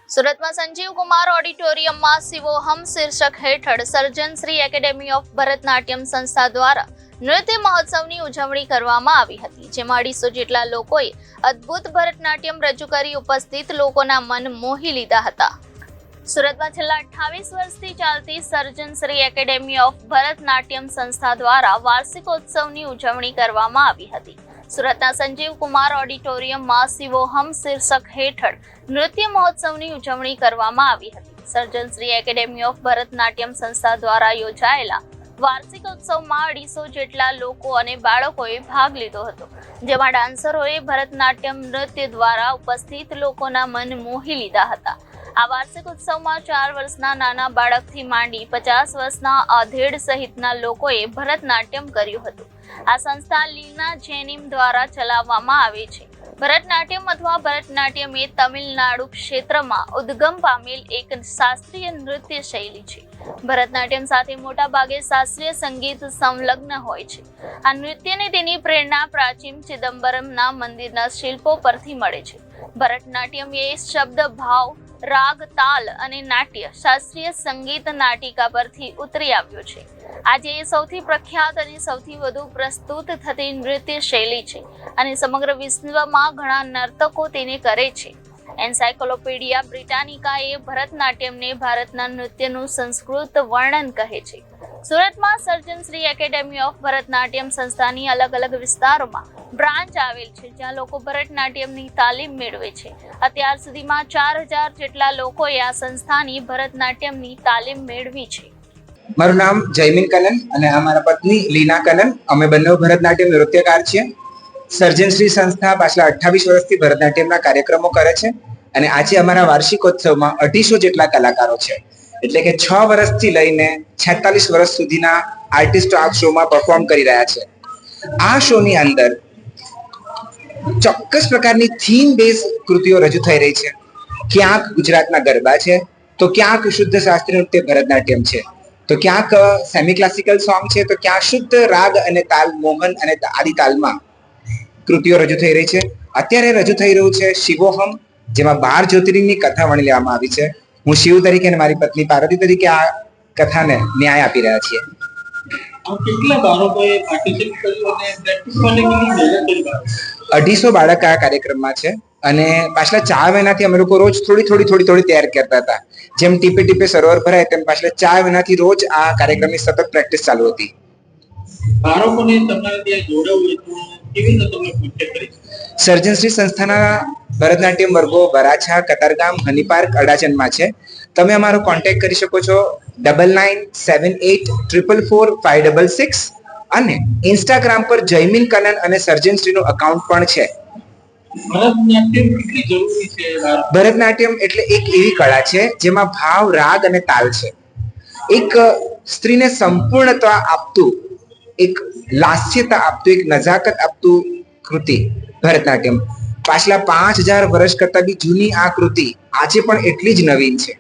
સુરતમાં સંજીવ કુમાર ઓડિટોરિયમમાં શિવોહમ શીર્ષક હેઠળ સર્જનશ્રી એકેડેમી ઓફ ભરતનાટ્યમ સંસ્થા દ્વારા નૃત્ય મહોત્સવની ઉજવણી કરવામાં આવી હતી, જેમાં 250 જેટલા લોકોએ અદ્ભુત ભરતનાટ્યમ રજૂ કરી ઉપસ્થિત લોકોના મન મોહી લીધા હતા. સુરતમાં છેલ્લા 28 વર્ષથી ચાલતી સર્જનશ્રી એકેડેમી ઓફ ભરતનાટ્યમ સંસ્થા દ્વારા વાર્ષિકોત્સવની ઉજવણી કરવામાં આવી હતી. સુરતના સંજીવ કુમાર ઓડિટોરિયમમાં શિવોહમ શીર્ષક હેઠળ નૃત્ય મહોત્સવની ઉજવણી કરવામાં આવી હતી. સર્જનશ્રી એકેડેમી ઓફ ભરતનાટ્યમ સંસ્થા દ્વારા યોજાયેલા વાર્ષિકોત્સવમાં 250 જેટલા લોકો અને બાળકોએ ભાગ લીધો હતો, જેમાં ડાન્સરોએ ભરતનાટ્યમ નૃત્ય દ્વારા ઉપસ્થિત લોકોના મન મોહી લીધા હતા. આ વાર્ષિક ઉત્સવમાં 4 વર્ષના નાના બાળકથી માંડી 50 વર્ષના આધેડ સહિતના લોકોએ ભરતનાટ્યમ કર્યું હતું. આ સંસ્થા લીના જેનિમ દ્વારા ચલાવવામાં આવે છે. ભરતનાટ્યમ અથવા ભરતનાટ્યમ એ તમિલનાડુ ક્ષેત્રમાં ઉદ્ગમ પામેલ એક શાસ્ત્રીય નૃત્ય શૈલી છે. ભરતનાટ્યમ સાથે મોટા ભાગે શાસ્ત્રીય સંગીત સંલગ્ન હોય છે. આ નૃત્યને તેની પ્રેરણા પ્રાચીન ચિદમ્બરમના મંદિરના શિલ્પો પરથી મળે છે. ભરતનાટ્યમ એ શબ્દ ભાવ, રાગ, તાલ અને નાટ્ય શાસ્ત્રીય સંગીત નાટિકા પરથી ઉતરી આવ્યો છે. આજે એ સૌથી પ્રખ્યાત અને સૌથી વધુ પ્રસ્તુત થતી નૃત્ય શૈલી છે અને સમગ્ર વિશ્વમાં ઘણા નર્તકો તેને કરે છે. એન્સાયક્લોપીડિયા બ્રિટાનિકાએ ભરતનાટ્યમને ભારતના નૃત્યનું સંસ્કૃત વર્ણન કહે છે. સુરતમાં સર્જનશ્રી એકેડેમી ઓફ ભરતનાટ્યમ સંસ્થાની અલગ અલગ વિસ્તારોમાં બ્રાન્ચ આવેલ છે, જ્યાં લોકો ભરતનાટ્યમની તાલીમ મેળવે છે. અત્યાર સુધીમાં 4000 જેટલા લોકોએ આ સંસ્થાની ભરતનાટ્યમની તાલીમ મેળવી છે. મારું નામ જયમીન કનન અને આ મારા પત્ની લીના કનન. અમે બંને ભરતનાટ્યમ નૃત્યકાર છીએ. સર્જનશ્રી સંસ્થા પાછલા 28 વર્ષથી ભરતનાટ્યમના કાર્યક્રમો કરે છે અને આજે અમારા વાર્ષિકોત્સવમાં 250 જેટલા કલાકારો છે. એટલે કે 6 વર્ષથી લઈને 46 વર્ષ સુધીના આર્ટિસ્ટો આ શોમાં પરફોર્મ કરી રહ્યા છે. આ શોની અંદર ચોક્કસ પ્રકારની થીમ બેઝ કૃતિઓ રજૂ થઈ રહી છે. ક્યાંક ગુજરાતના ગરબા છે, તો ક્યાંક શુદ્ધ શાસ્ત્રીય નૃત્ય ભરતનાટ્યમ છે, તો ક્યાંક સેમી ક્લાસિકલ સોંગ છે, તો ક્યાંક શુદ્ધ રાગ અને તાલ મોહન અને આદિ તાલમાં કૃતિઓ રજૂ થઈ રહી છે. અત્યારે રજૂ થઈ રહ્યું છે શિવોહમ, જેમાં 12 જ્યોતિર્લિંગની કથા વણી લેવામાં આવી છે. હું શિવ તરીકે અને મારી પત્ની પાર્વતી તરીકે આ કથાને ન્યાય આપી રહ્યા છીએ. કેટલા બાળકોએ પાર્ટિસિપેટ કર્યું અને પ્રેક્ટિસ માટે કેટલી મહેનત કરી? 250 બાળક આ કાર્યક્રમમાં છે અને પાછલા 4 મહિનાથી અમે લોકો રોજ થોડી તૈયાર કરતા હતા. જેમ ટીપે ટીપે સરોવર ભરાય તેમ પાછલા 4 મહિનાથી રોજ આ કાર્યક્રમની સતત પ્રેક્ટિસ ચાલુ હતી. બાળકોને તમારે ત્યાં જોડાવું હતું, કેવી રીતે તમે કોન્ટેક્ટ કરી? સર્જનશ્રી સંસ્થાના ભરતનાટ્યમ વર્ગો વરાછા, કતારગામ, હની પાર્ક, અડાજણમાં છે. તમે અમારો કોન્ટેક્ટ કરી શકો છો 9978444566 અને ઇન્સ્ટાગ્રામ પર જયમીન કનન અને સર્જનશ્રીનું અકાઉન્ટ પણ છે. ભરતનાટ્યમ કેટલી જરૂરી છે? ભરતનાટ્યમ એટલે એક એવી કળા છે જેમાં ભાવ, રાગ અને તાલ છે. એક સ્ત્રીને સંપૂર્ણતા આપતું, એક લાસ્યતા આપતું, એક નજાકત આપતું કૃતિ ભરતનાટ્યમ. પાછલા 5000 વર્ષ કરતા બી જૂની આ કૃતિ આજે પણ એટલી જ નવીન છે.